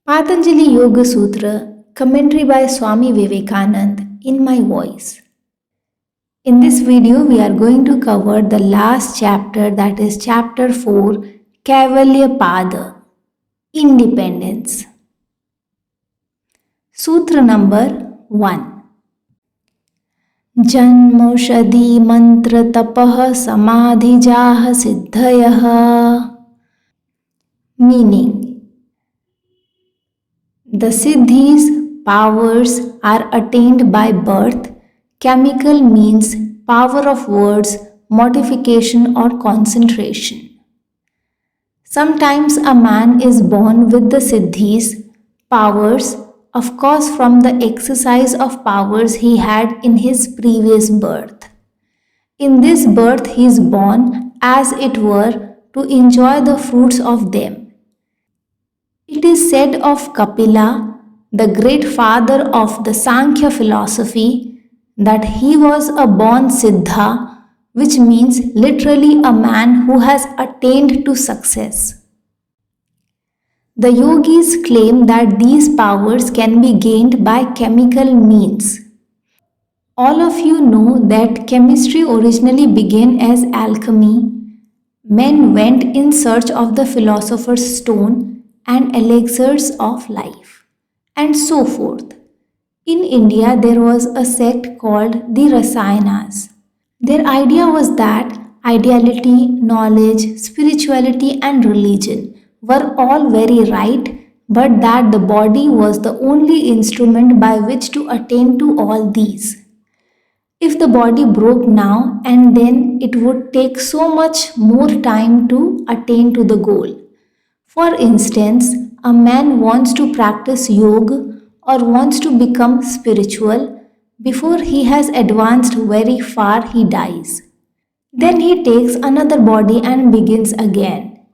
Patanjali Yoga Sutra, commentary by Swami Vivekanand in my voice. In this video, we are going to cover the last chapter, that is chapter 4, Kaivalya Pada, Independence. Sutra number 1. Janmoshadi mantra tapah samadhijah siddhayah. Meaning, the siddhis, powers, are attained by birth. Chemical means power of words, modification or concentration. Sometimes a man is born with the siddhis, powers, of course from the exercise of powers he had in his previous birth. In this birth he is born, as it were, to enjoy the fruits of them. It is said of Kapila, the great father of the Sankhya philosophy, that he was a born Siddha, which means literally a man who has attained to success. The yogis claim that these powers can be gained by chemical means. All of you know that chemistry originally began as alchemy. Men went in search of the philosopher's stone and elixirs of life, and so forth. In India, there was a sect called the Rasayanas. Their idea was that ideality, knowledge, spirituality, and religion were all very right, but that the body was the only instrument by which to attain to all these. If the body broke now and then, it would take so much more time to attain to the goal. For instance, a man wants to practice yoga or wants to become spiritual. Before he has advanced very far, he dies. Then he takes another body and begins again,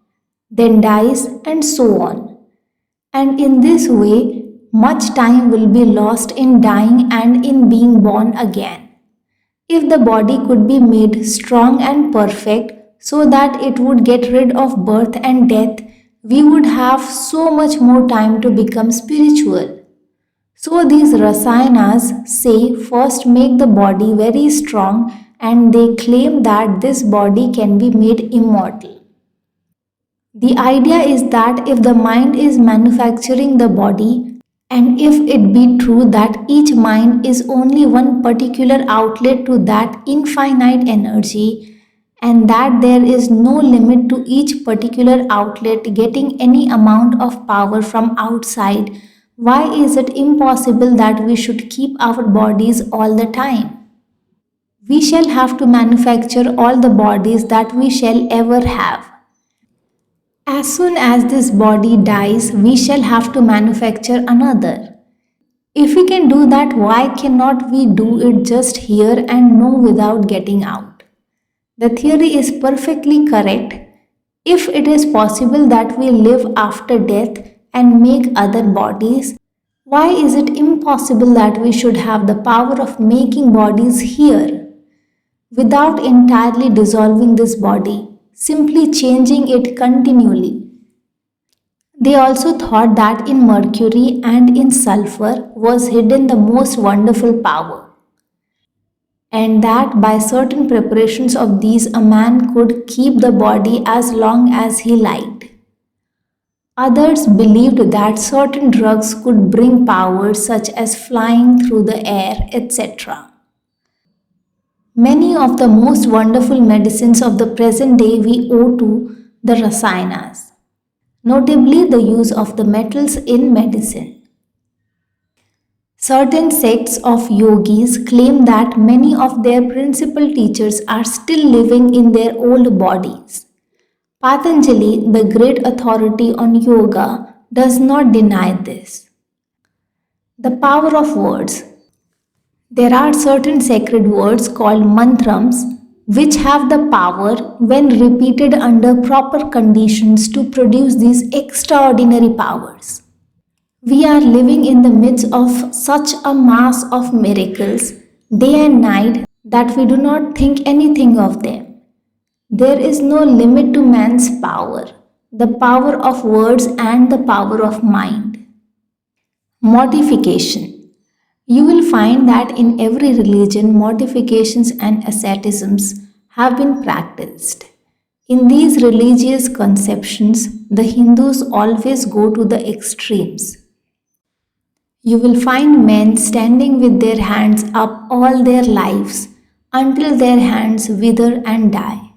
then dies, and so on. And in this way, much time will be lost in dying and in being born again. If the body could be made strong and perfect so that it would get rid of birth and death, we would have so much more time to become spiritual. So these Rasayanas say first make the body very strong, and they claim that this body can be made immortal. The idea is that if the mind is manufacturing the body, and if it be true that each mind is only one particular outlet to that infinite energy, and that there is no limit to each particular outlet getting any amount of power from outside, why is it impossible that we should keep our bodies all the time? We shall have to manufacture all the bodies that we shall ever have. As soon as this body dies, we shall have to manufacture another. If we can do that, why cannot we do it just here and know without getting out? The theory is perfectly correct. If it is possible that we live after death and make other bodies, why is it impossible that we should have the power of making bodies here without entirely dissolving this body, simply changing it continually? They also thought that in mercury and in sulfur was hidden the most wonderful power, and that by certain preparations of these a man could keep the body as long as he liked. Others believed that certain drugs could bring powers such as flying through the air, etc. Many of the most wonderful medicines of the present day we owe to the Rasayanas, notably the use of the metals in medicine. Certain sects of yogis claim that many of their principal teachers are still living in their old bodies. Patanjali, the great authority on yoga, does not deny this. The power of words. There are certain sacred words called mantrams which have the power, when repeated under proper conditions, to produce these extraordinary powers. We are living in the midst of such a mass of miracles, day and night, that we do not think anything of them. There is no limit to man's power, the power of words and the power of mind. Mortification. You will find that in every religion, mortifications and asceticisms have been practiced. In these religious conceptions, the Hindus always go to the extremes. You will find men standing with their hands up all their lives until their hands wither and die.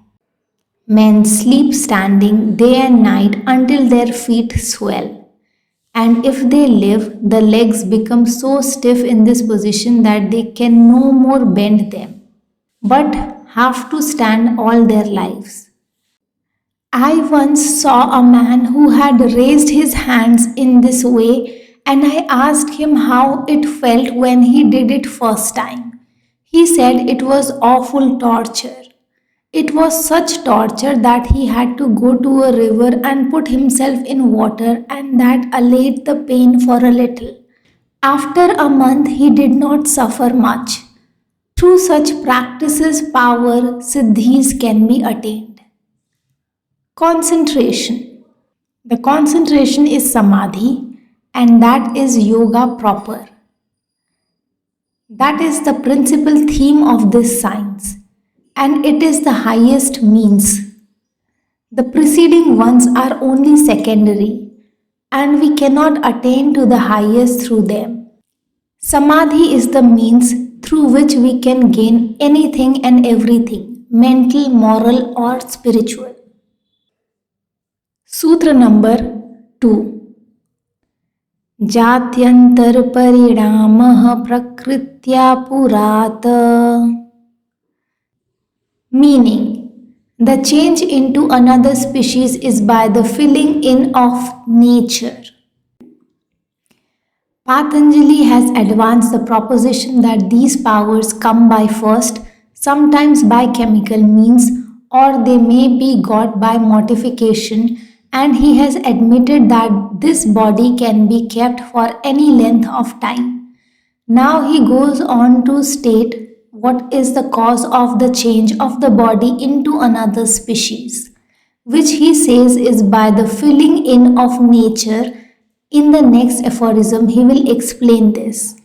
Men sleep standing day and night until their feet swell. And if they live, the legs become so stiff in this position that they can no more bend them, but have to stand all their lives. I once saw a man who had raised his hands in this way, and I asked him how it felt when he did it first time. He said it was awful torture. It was such torture that he had to go to a river and put himself in water, and that allayed the pain for a little. After a month, he did not suffer much. Through such practices, power, siddhis can be attained. Concentration. The concentration is samadhi, and that is yoga proper. That is the principal theme of this science, and it is the highest means. The preceding ones are only secondary, and we cannot attain to the highest through them. Samadhi is the means through which we can gain anything and everything, mental, moral, or spiritual. Sutra number 2. जात्यंतर परिणामः प्रकृत्या पुरात. Meaning, the change into another species is by the filling in of nature. Patanjali has advanced the proposition that these powers come by first, sometimes by chemical means, or they may be got by mortification, and he has admitted that this body can be kept for any length of time. Now he goes on to state what is the cause of the change of the body into another species, which he says is by the filling in of nature. In the next aphorism, he will explain this.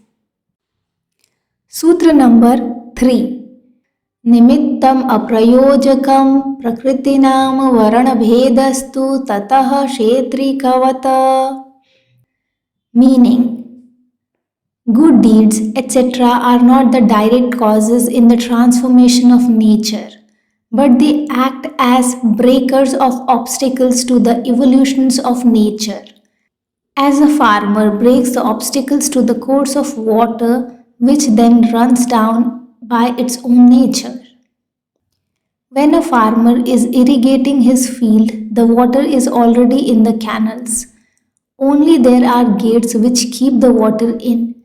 Sutra number 3. Nimittam aprayojakam prakritinam varanabhedastu tatah kshetrikavata. Meaning, good deeds, etc., are not the direct causes in the transformation of nature, but they act as breakers of obstacles to the evolutions of nature. As a farmer breaks the obstacles to the course of water, which then runs down by its own nature. When a farmer is irrigating his field, the water is already in the canals. Only there are gates which keep the water in.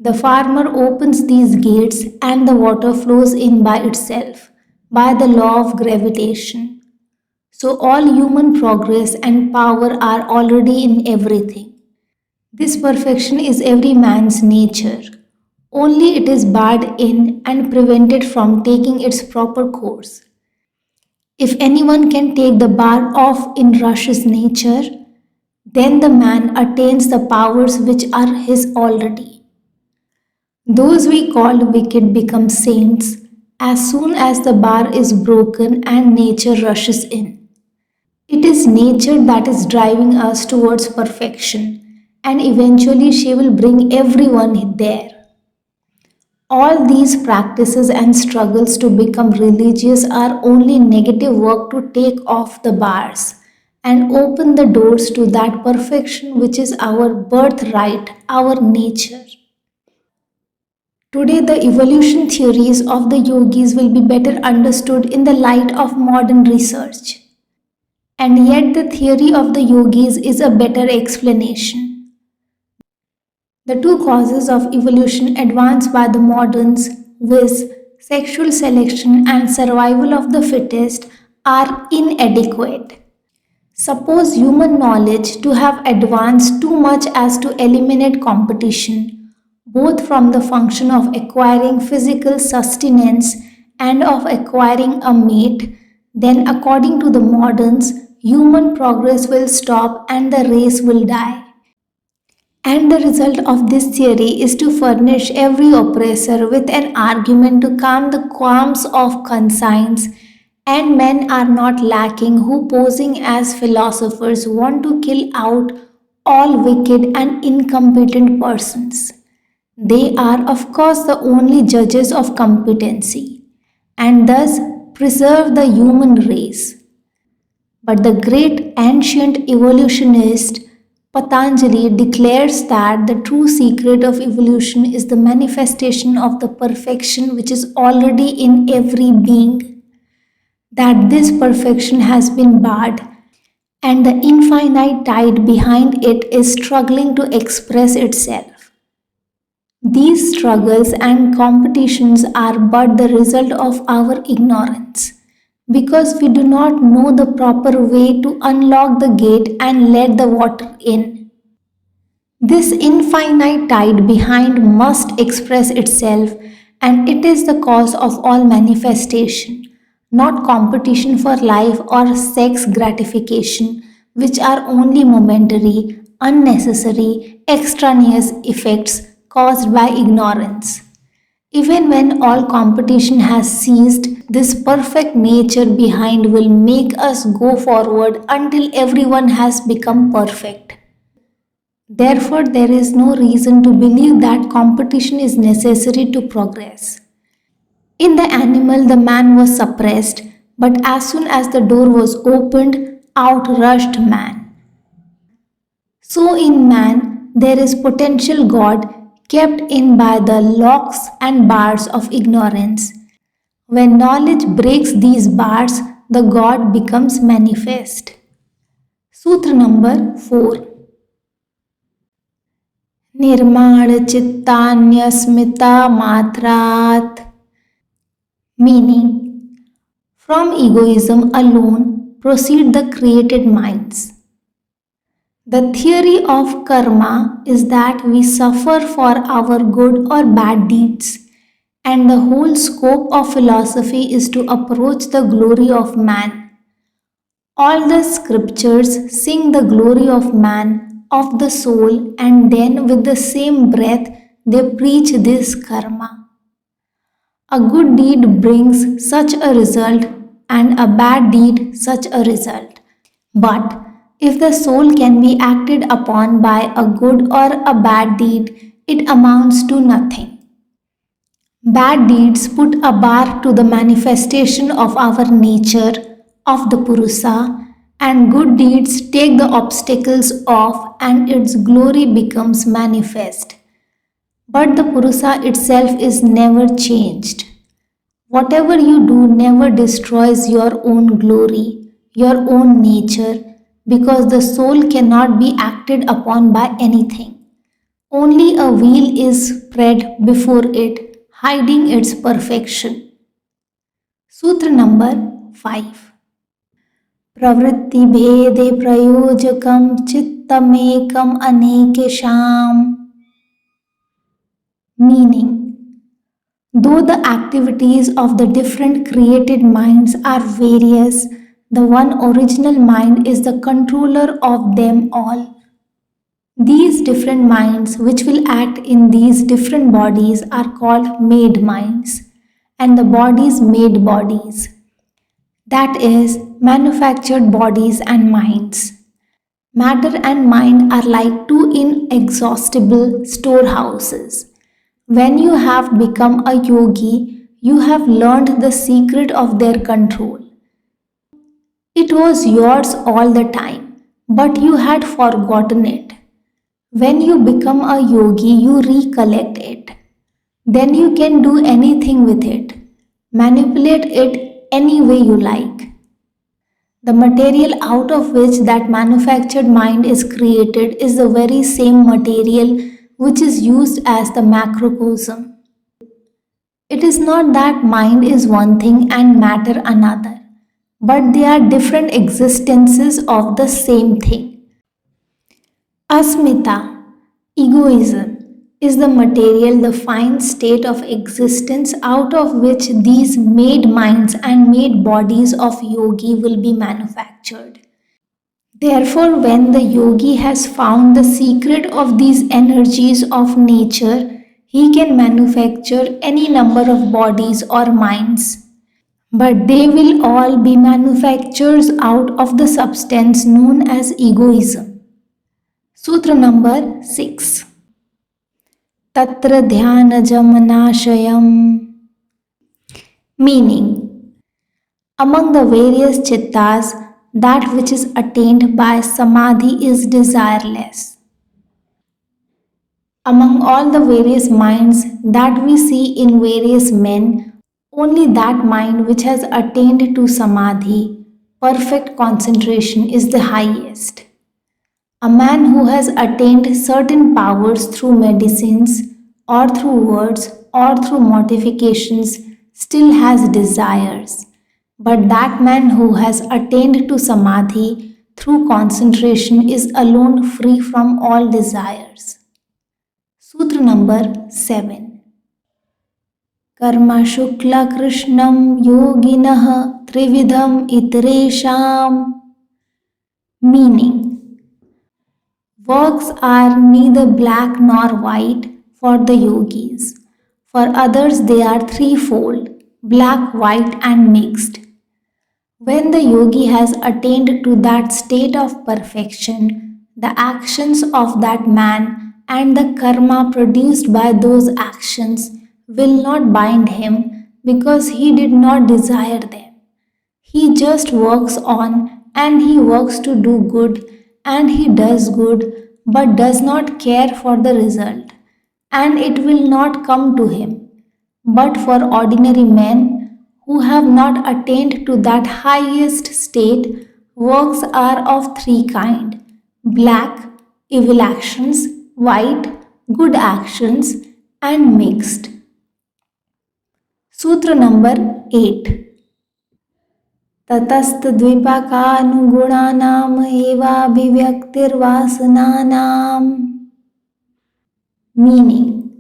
The farmer opens these gates and the water flows in by itself, by the law of gravitation. So all human progress and power are already in everything. This perfection is every man's nature. Only it is barred in and prevented from taking its proper course. If anyone can take the bar off in Rush's nature, then the man attains the powers which are his already. Those we call wicked become saints as soon as the bar is broken and nature rushes in. It is nature that is driving us towards perfection, and eventually she will bring everyone there. All these practices and struggles to become religious are only negative work to take off the bars and open the doors to that perfection which is our birthright, our nature. Today, the evolution theories of the yogis will be better understood in the light of modern research. And yet, the theory of the yogis is a better explanation. The two causes of evolution advanced by the moderns, viz., sexual selection and survival of the fittest, are inadequate. Suppose human knowledge to have advanced too much as to eliminate competition, both from the function of acquiring physical sustenance and of acquiring a mate, then according to the moderns, human progress will stop and the race will die. And the result of this theory is to furnish every oppressor with an argument to calm the qualms of conscience, and men are not lacking who, posing as philosophers, want to kill out all wicked and incompetent persons. They are, of course, the only judges of competency, and thus preserve the human race. But the great ancient evolutionist Patanjali declares that the true secret of evolution is the manifestation of the perfection which is already in every being, that this perfection has been barred, and the infinite tide behind it is struggling to express itself. These struggles and competitions are but the result of our ignorance, because we do not know the proper way to unlock the gate and let the water in. This infinite tide behind must express itself, and it is the cause of all manifestation, not competition for life or sex gratification, which are only momentary, unnecessary, extraneous effects caused by ignorance. Even when all competition has ceased, this perfect nature behind will make us go forward until everyone has become perfect. Therefore, there is no reason to believe that competition is necessary to progress. In the animal, the man was suppressed, but as soon as the door was opened, out rushed man. So, in man, there is potential God kept in by the locks and bars of ignorance. When knowledge breaks these bars, the God becomes manifest. Sutra number 4. निर्माण चित्तान्यस्मिता matrat. Meaning, from egoism alone proceed the created minds. The theory of karma is that we suffer for our good or bad deeds, and the whole scope of philosophy is to approach the glory of man. All the scriptures sing the glory of man, of the soul, and then with the same breath they preach this karma. A good deed brings such a result, and a bad deed such a result. But if the soul can be acted upon by a good or a bad deed, it amounts to nothing. Bad deeds put a bar to the manifestation of our nature, of the Purusa, and good deeds take the obstacles off and its glory becomes manifest. But the Purusa itself is never changed. Whatever you do never destroys your own glory, your own nature, because the soul cannot be acted upon by anything. Only a veil is spread before it, hiding its perfection. Sutra number 5. प्रवृत्ति भेदे प्रयोजकम चित्तमेकम अनेकेषाम. Meaning, though the activities of the different created minds are various, the one original mind is the controller of them all. These different minds, which will act in these different bodies, are called made minds, and the bodies made bodies. That is, manufactured bodies and minds. Matter and mind are like two inexhaustible storehouses. When you have become a yogi, you have learned the secret of their control. It was yours all the time, but you had forgotten it. When you become a yogi, you recollect it. Then you can do anything with it, manipulate it any way you like. The material out of which that manufactured mind is created is the very same material which is used as the macrocosm. It is not that mind is one thing and matter another, but they are different existences of the same thing. Asmita, egoism, is the material, the fine state of existence out of which these made minds and made bodies of yogi will be manufactured. Therefore, when the yogi has found the secret of these energies of nature, he can manufacture any number of bodies or minds. But they will all be manufactures out of the substance known as egoism. Sutra number 6. Tatra Dhyanajam. Meaning, among the various chittas, that which is attained by samadhi is desireless. Among all the various minds that we see in various men, only that mind which has attained to samadhi, perfect concentration, is the highest. A man who has attained certain powers through medicines, or through words, or through mortifications, still has desires. But that man who has attained to samadhi through concentration is alone free from all desires. Sutra number 7. Karma Shukla Krishnam Yoginah Trividham Itresham. Meaning, works are neither black nor white for the yogis. For others, they are threefold: black, white, and mixed. When the yogi has attained to that state of perfection, the actions of that man and the karma produced by those actions will not bind him because he did not desire them. He just works on and he works to do good and he does good but does not care for the result, and it will not come to him. But for ordinary men who have not attained to that highest state, works are of three kinds: black, evil actions; white, good actions; and mixed. Sutra number 8. ततस्तद्विपाकानुगुणानाम् एवाभिव्यक्तिर्वासनानाम्. Meaning,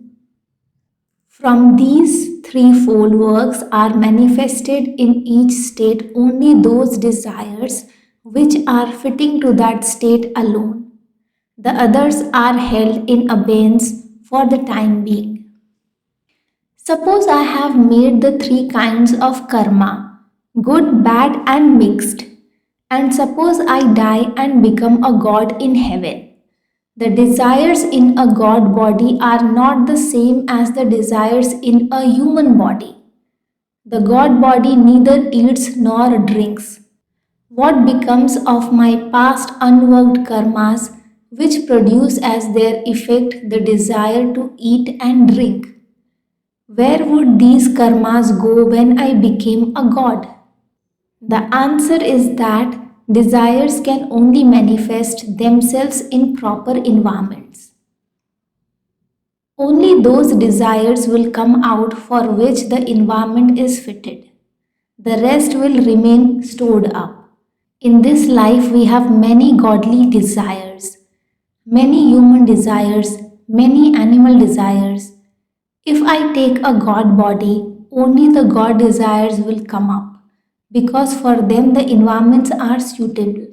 from these threefold works are manifested in each state only those desires which are fitting to that state alone. The others are held in abeyance for the time being. Suppose I have made the three kinds of karma: good, bad, and mixed, and suppose I die and become a god in heaven. The desires in a god body are not the same as the desires in a human body. The god body neither eats nor drinks. What becomes of my past unworked karmas, which produce as their effect the desire to eat and drink? Where would these karmas go when I became a god? The answer is that desires can only manifest themselves in proper environments. Only those desires will come out for which the environment is fitted. The rest will remain stored up. In this life, we have many godly desires, many human desires, many animal desires. If I take a god body, only the god desires will come up, because for them the environments are suitable.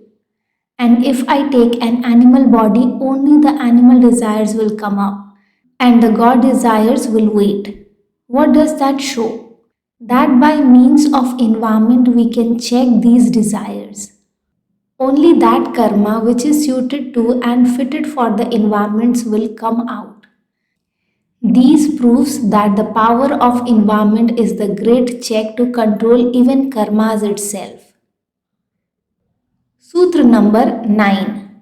And if I take an animal body, only the animal desires will come up, and the god desires will wait. What does that show? That by means of environment we can check these desires. Only that karma which is suited to and fitted for the environments will come out. These proves that the power of environment is the great check to control even karmas itself. Sutra number 9.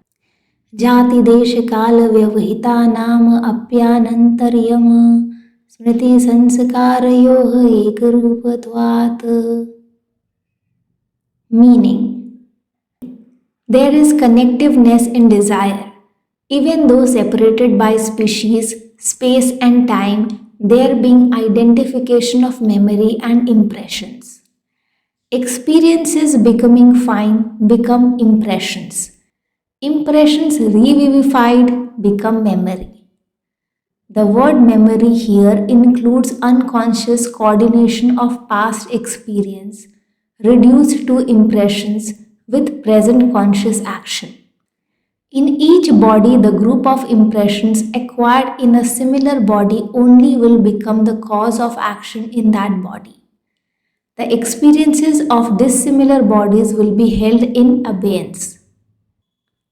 Jati desh kala vyavahita nam apyanantaryam smriti sanskarayoh ekarupatvat. Meaning, there is connectiveness in desire. Even though separated by species, space and time, there being identification of memory and impressions. Experiences becoming fine become impressions. Impressions revivified become memory. The word memory here includes unconscious coordination of past experience, reduced to impressions with present conscious action. In each body, the group of impressions acquired in a similar body only will become the cause of action in that body. The experiences of dissimilar bodies will be held in abeyance.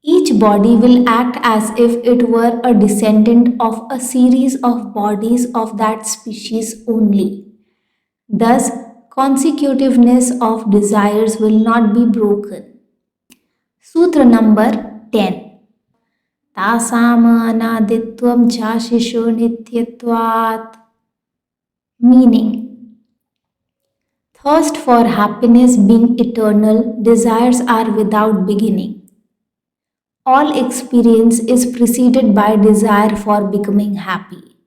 Each body will act as if it were a descendant of a series of bodies of that species only. Thus, consecutiveness of desires will not be broken. Sutra number 10. तासाम अनादित्वम चाशिशो नित्यत्वात्. Meaning, thirst for happiness being eternal, desires are without beginning. All experience is preceded by desire for becoming happy.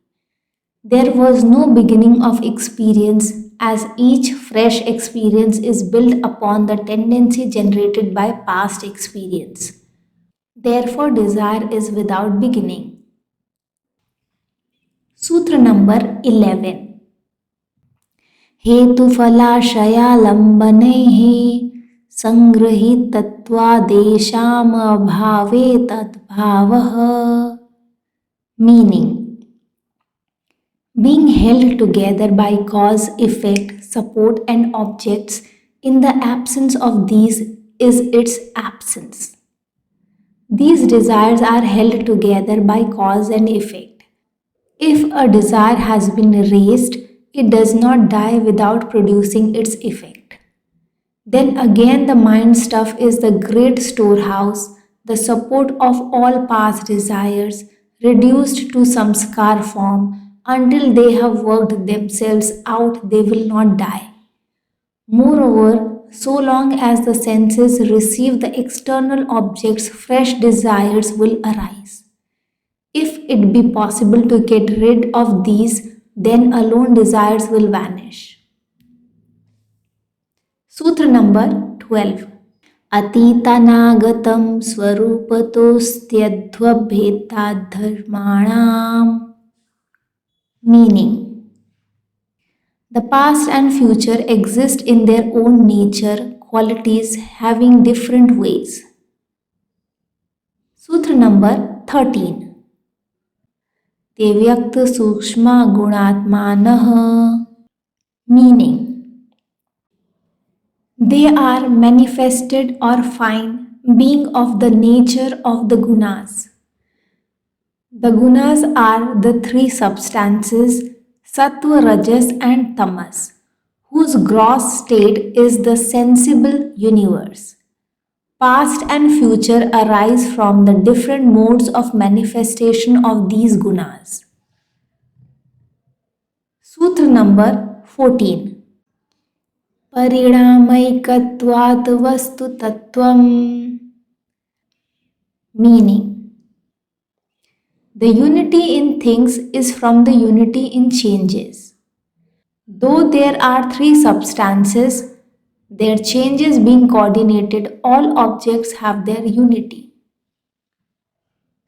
There was no beginning of experience, as each fresh experience is built upon the tendency generated by past experience. Therefore, desire is without beginning. Sutra number 11. हेतुफलाशयालम्बनैः संगृहीतत्वादेशामभावे तद्भावः. Meaning, being held together by cause, effect, support and objects, in the absence of these is its absence. These desires are held together by cause and effect. If a desire has been raised, it does not die without producing its effect. Then again, the mind stuff is the great storehouse, the support of all past desires, reduced to samskar form. Until they have worked themselves out, they will not die. Moreover, so long as the senses receive the external objects, fresh desires will arise. If it be possible to get rid of these, then alone desires will vanish. Sutra number 12. Atitanaagatam swarupatostyadvabhetadharmanam. Meaning, the past and future exist in their own nature, qualities having different ways. Sutra number 13. Tevyakta sukshma gunatmanah. Meaning, they are manifested or fine, being of the nature of the gunas. The gunas are the three substances, sattva, rajas and tamas, whose gross state is the sensible universe. Past and future arise from the different modes of manifestation of these gunas. Sutra number 14. Parinamaikatvat vastu tattvam. Meaning, the unity in things is from the unity in changes. Though there are three substances, their changes being coordinated, all objects have their unity.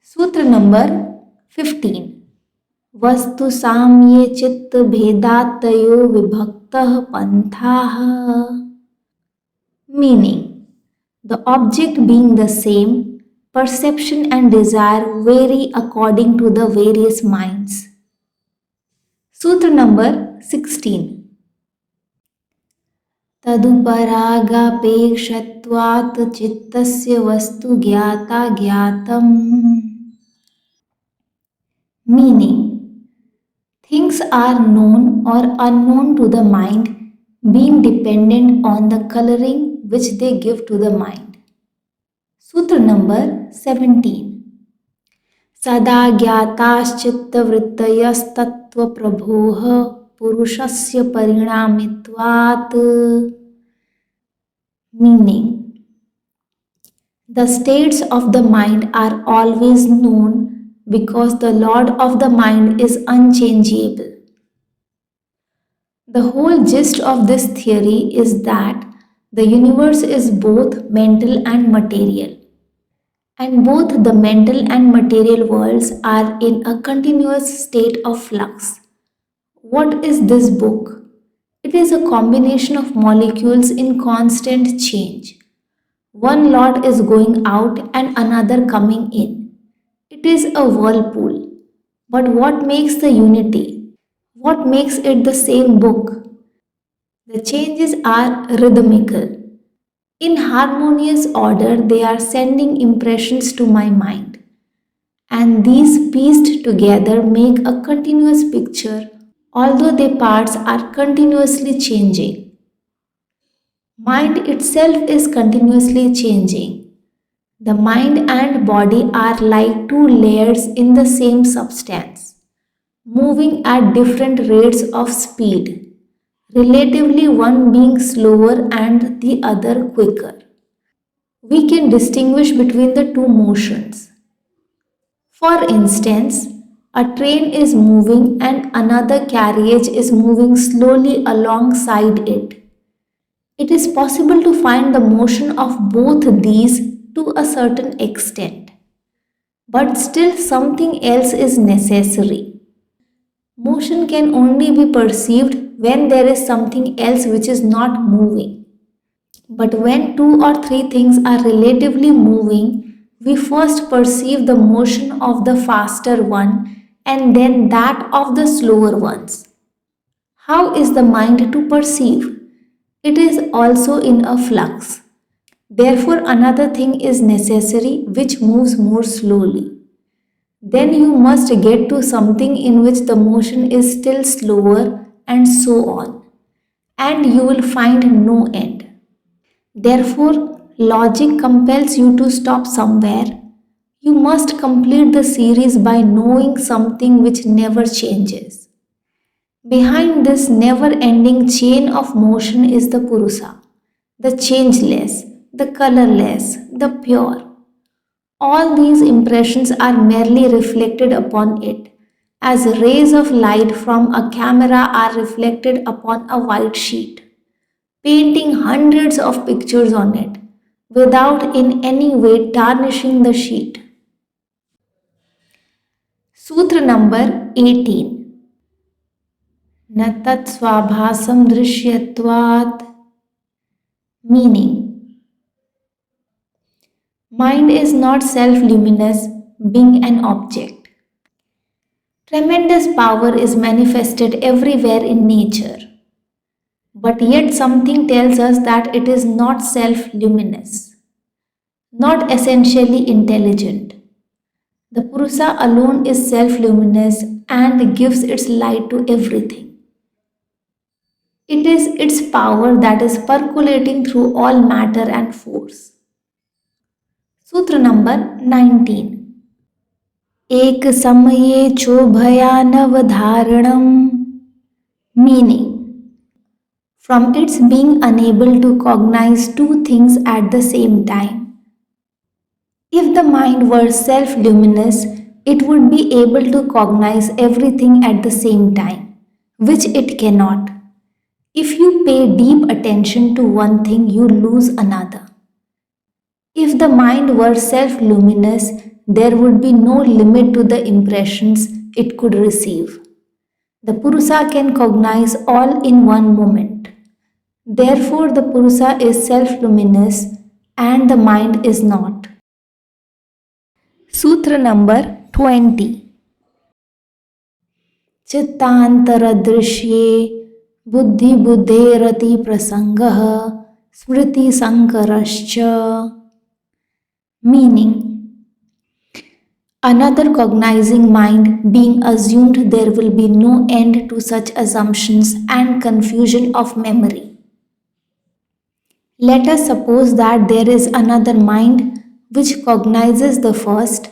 Sutra number 15. Vastu samye chitta bhedatayo vibhaktah panthaha. Meaning, the object being the same, perception and desire vary according to the various minds. Sutra number 16. Taduparagapekshatvat chittasya vastu gyata gyatam. Meaning, things are known or unknown to the mind, being dependent on the coloring which they give to the mind. Sutra number 17. Sada gyataschittvrittayastattva prabhoha purushasya parinamitvat. Meaning, the states of the mind are always known because the Lord of the mind is unchangeable. The whole gist of this theory is that the universe is both mental and material, and both the mental and material worlds are in a continuous state of flux. What is this book? It is a combination of molecules in constant change. One lot is going out and another coming in. It is a whirlpool. But what makes the unity? What makes it the same book? The changes are rhythmical. In harmonious order, they are sending impressions to my mind. And these pieced together make a continuous picture, although their parts are continuously changing. Mind itself is continuously changing. The mind and body are like two layers in the same substance, moving at different rates of speed, relatively one being slower and the other quicker. We can distinguish between the two motions. For instance, a train is moving and another carriage is moving slowly alongside it. It is possible to find the motion of both these to a certain extent, but still something else is necessary. Motion can only be perceived when there is something else which is not moving. But when two or three things are relatively moving, we first perceive the motion of the faster one and then that of the slower ones. How is the mind to perceive? It is also in a flux. Therefore, another thing is necessary which moves more slowly. Then you must get to something in which the motion is still slower and so on. And you will find no end. Therefore, logic compels you to stop somewhere. You must complete the series by knowing something which never changes. Behind this never ending chain of motion is the Purusa, the changeless, the colorless, the pure. All these impressions are merely reflected upon it, as rays of light from a camera are reflected upon a white sheet, painting hundreds of pictures on it without in any way tarnishing the sheet. Sutra number 18. न tat swabhasam drishyatvat. Meaning, mind is not self-luminous, being an object. Tremendous power is manifested everywhere in nature. But yet something tells us that it is not self-luminous, not essentially intelligent. The Purusa alone is self-luminous and gives its light to everything. It is its power that is percolating through all matter and force. Sutra number 19. Ek samaye chobhayanavadharanam. Meaning, from its being unable to cognize two things at the same time. If the mind were self-luminous, it would be able to cognize everything at the same time, which it cannot. If you pay deep attention to one thing, you lose another. If the mind were self-luminous, there would be no limit to the impressions it could receive. The Purusa can cognize all in one moment. Therefore, the Purusa is self-luminous and the mind is not. Sutra number 20. Chittantara-drisye buddhi-buddherati prasangah smriti-sankarascha. Meaning, another cognizing mind being assumed, there will be no end to such assumptions and confusion of memory. Let us suppose that there is another mind which cognizes the first.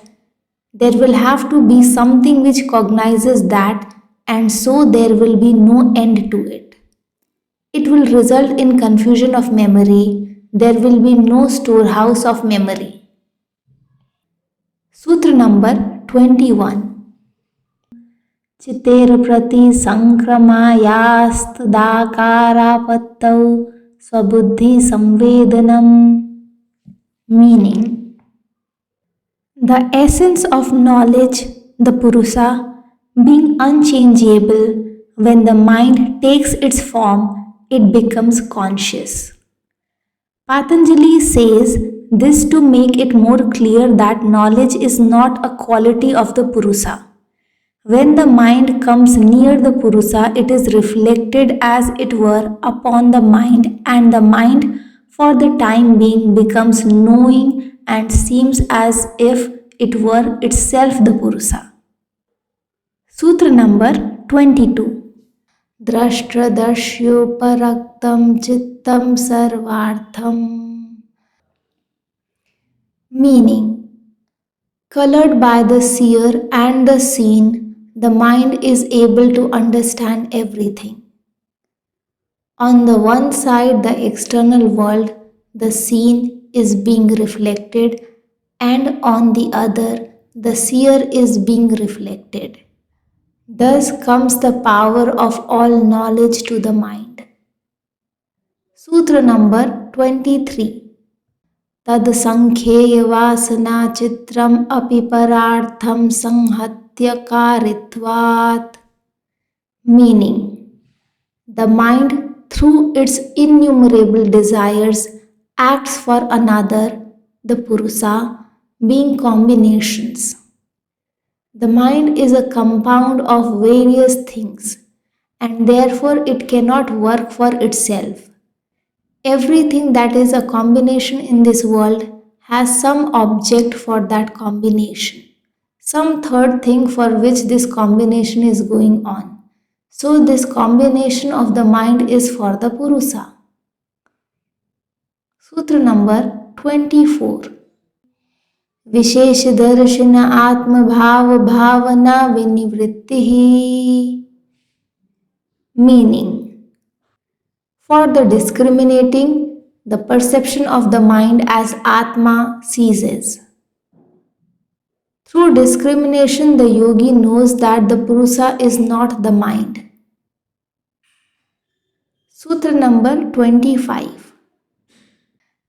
There will have to be something which cognizes that, and so there will be no end to it. It will result in confusion of memory. There will be no storehouse of memory. Sutra number 21. Chitter prati sankramayastadakarapattau swabuddhi samvedanam. Meaning, the essence of knowledge, the Purusa, being unchangeable, when the mind takes its form, it becomes conscious. Patanjali says this to make it more clear that knowledge is not a quality of the Purusa. When the mind comes near the Purusa, it is reflected as it were upon the mind, and the mind, for the time being, becomes knowing and seems as if it were itself the Purusa. Sutra number 22. Drashtradarshyoparaktam chittam sarvartham. Meaning, colored by the seer and the seen, the mind is able to understand everything. On the one side, the external world, the seen, is being reflected, and on the other, the seer is being reflected. Thus comes the power of all knowledge to the mind. Sutra number 23. Tad sankhyeya vasana chitram api parartham sanhatya karitvat. Meaning, the mind through its innumerable desires acts for another, the Purusa, being combinations. The mind is a compound of various things, and therefore it cannot work for itself. Everything that is a combination in this world has some object for that combination, some third thing for which this combination is going on. So, this combination of the mind is for the Purusa. Sutra number 24. विशेष दर्शन आत्म भाव भावना विनिवृत्ति. Meaning, for the discriminating, the perception of the mind as Atma ceases. Through discrimination, the yogi knows that the Purusa is not the mind. Sutra number 25.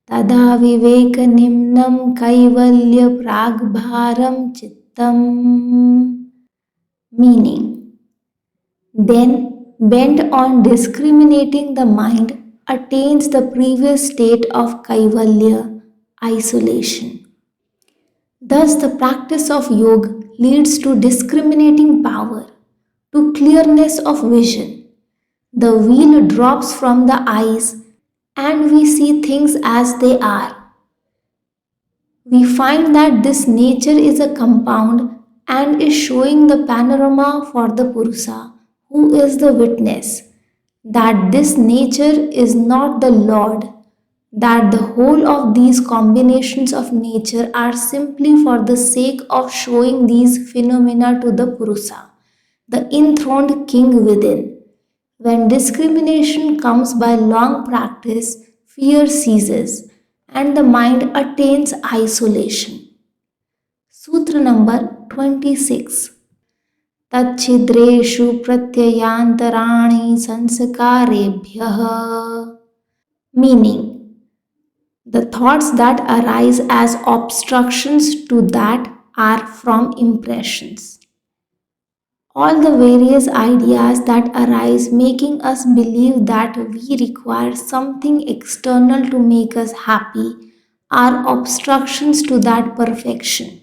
Tada viveka nimnam kaivalya pragbharam chittam. Meaning, then bent on discriminating, the mind attains the previous state of Kaivalya, isolation. Thus, the practice of yoga leads to discriminating power, to clearness of vision. The veil drops from the eyes and we see things as they are. We find that this nature is a compound and is showing the panorama for the Purusa, who is the witness, that this nature is not the Lord, that the whole of these combinations of nature are simply for the sake of showing these phenomena to the Purusa, the enthroned king within. When discrimination comes by long practice, fear ceases and the mind attains isolation. Sutra number 26. Tachidreshu pratyayantarani sanskarebhyah. Meaning, the thoughts that arise as obstructions to that are from impressions. All the various ideas that arise making us believe that we require something external to make us happy are obstructions to that perfection.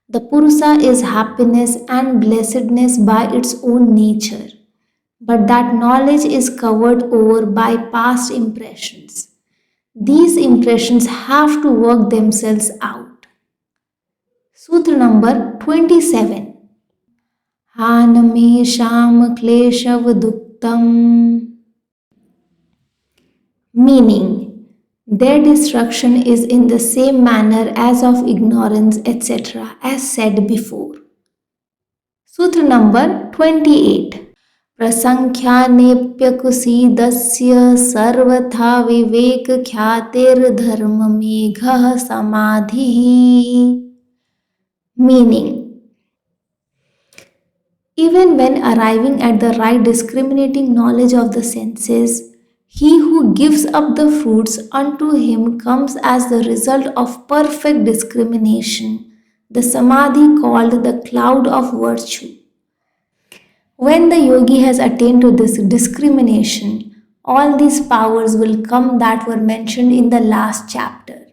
The Purusa is happiness and blessedness by its own nature, but that knowledge is covered over by past impressions. These impressions have to work themselves out. Sutra number 27. Hanamesham kleshavaduktam. Meaning, their destruction is in the same manner as of ignorance, etc., as said before. Sutra number 28. प्रसंख्यानेप्यकुसीदस्य सर्वथा विवेक ख्यातिर्धर्म मेघः समाधिः. Meaning, even when arriving at the right discriminating knowledge of the senses, he who gives up the fruits unto him comes as the result of perfect discrimination, the samadhi called the cloud of virtue. When the yogi has attained to this discrimination, all these powers will come that were mentioned in the last chapter.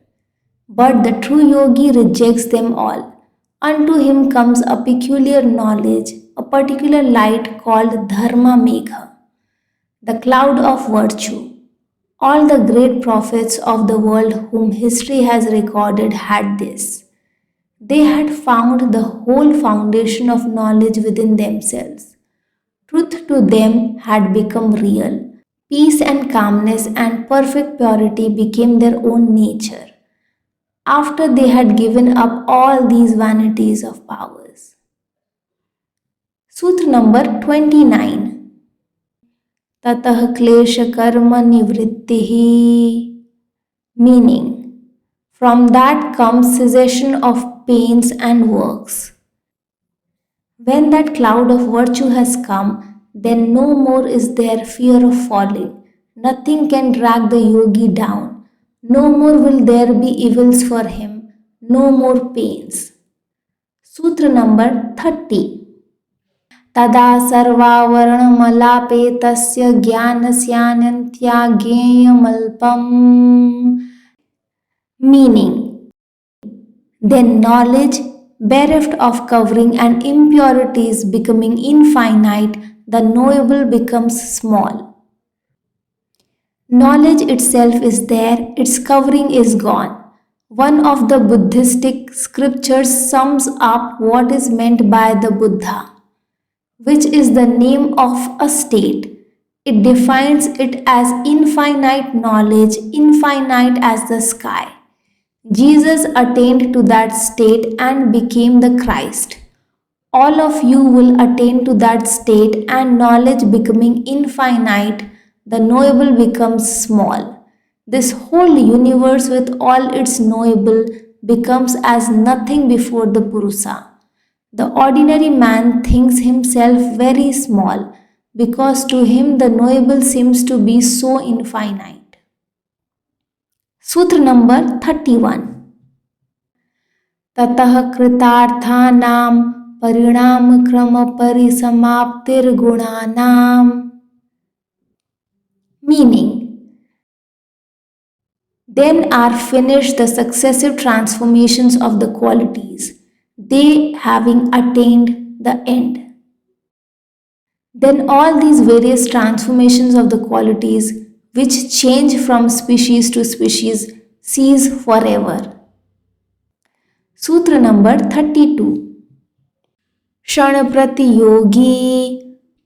But the true yogi rejects them all. Unto him comes a peculiar knowledge, a particular light called Dharma Megha, the cloud of virtue. All the great prophets of the world whom history has recorded had this. They had found the whole foundation of knowledge within themselves. Truth to them had become real. Peace and calmness and perfect purity became their own nature after they had given up all these vanities of powers. Sutra number 29. Tatah klesha karma nivrittihi. Meaning, from that comes cessation of pains and works. When that cloud of virtue has come, then no more is there fear of falling. Nothing can drag the yogi down. No more will there be evils for him. No more pains. Sutra number 30. तदा सर्वावरणमलापेतस्य ज्ञानस्यानन्त्याज्ञेयमल्पम्. Meaning, then knowledge, bereft of covering and impurities becoming infinite, the knowable becomes small. Knowledge itself is there, its covering is gone. One of the Buddhistic scriptures sums up what is meant by the Buddha, which is the name of a state. It defines it as infinite knowledge, infinite as the sky. Jesus attained to that state and became the Christ. All of you will attain to that state, and knowledge becoming infinite, the knowable becomes small. This whole universe with all its knowable becomes as nothing before the Purusa. The ordinary man thinks himself very small because to him the knowable seems to be so infinite. Sutra number 31. ततः कृतार्थानां परिणामक्रमपरिसमाप्तिर्गुणानां. Meaning, then are finished the successive transformations of the qualities, they having attained the end. Then all these various transformations of the qualities which change from species to species cease forever. Sutra number 32. क्षणप्रतियोगी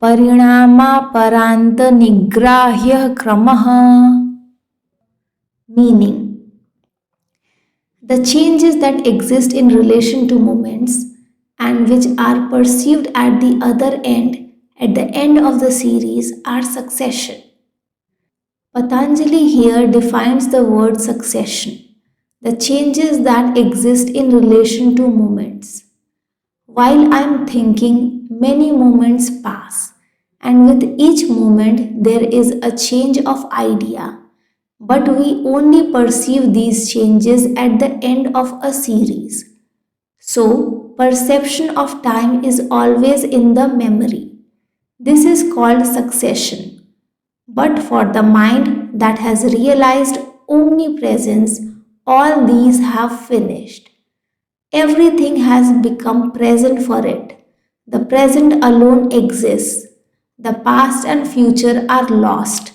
परिणामापरान्तनिग्राह्यः क्रमः. Meaning, the changes that exist in relation to moments and which are perceived at the other end, at the end of the series, are succession. Patanjali here defines the word succession, the changes that exist in relation to moments. While I am thinking, many moments pass, and with each moment there is a change of idea, but we only perceive these changes at the end of a series. So, perception of time is always in the memory. This is called succession. But for the mind that has realized omnipresence, all these have finished. Everything has become present for it. The present alone exists. The past and future are lost.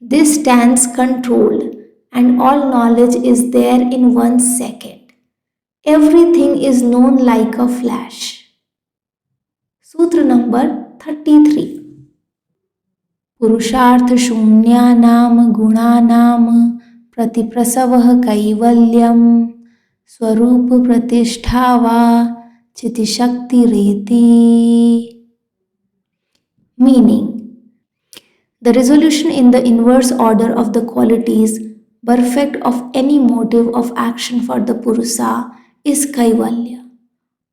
This stands controlled, and all knowledge is there in 1 second. Everything is known like a flash. Sutra number 33. पुरुषार्थ शून्यानाम गुणानाम प्रतिप्रसवः कैवल्यम स्वरूप प्रतिष्ठा वा चितिशक्तिरेति. Meaning, the resolution in the inverse order of the qualities perfect of any motive of action for the Purusa is Kaivalya,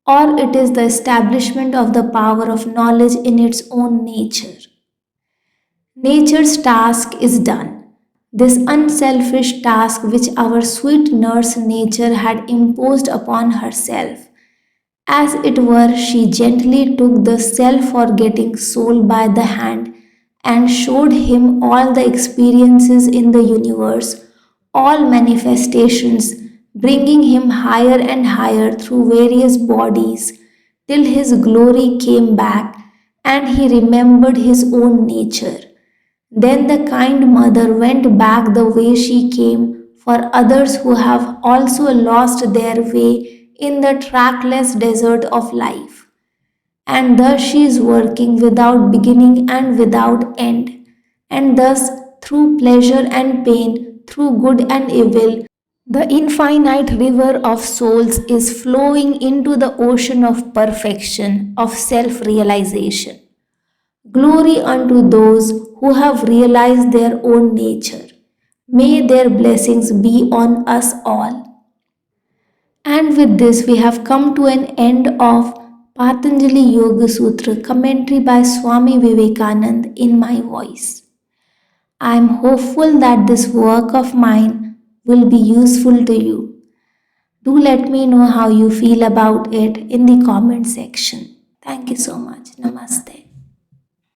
or it is the establishment of the power of knowledge in its own nature. Nature's task is done. This unselfish task which our sweet nurse nature had imposed upon herself. As it were, she gently took the self-forgetting soul by the hand and showed him all the experiences in the universe, all manifestations, bringing him higher and higher through various bodies till his glory came back and he remembered his own nature. Then the kind mother went back the way she came for others who have also lost their way in the trackless desert of life. And thus she is working without beginning and without end. And thus, through pleasure and pain, through good and evil, the infinite river of souls is flowing into the ocean of perfection, of self realization. Glory unto those who have realized their own nature. May their blessings be on us all. And with this, we have come to an end of Patanjali Yoga Sutra commentary by Swami Vivekanand in my voice. I am hopeful that this work of mine will be useful to you. Do let me know how you feel about it in the comment section. Thank you so much. Namaste.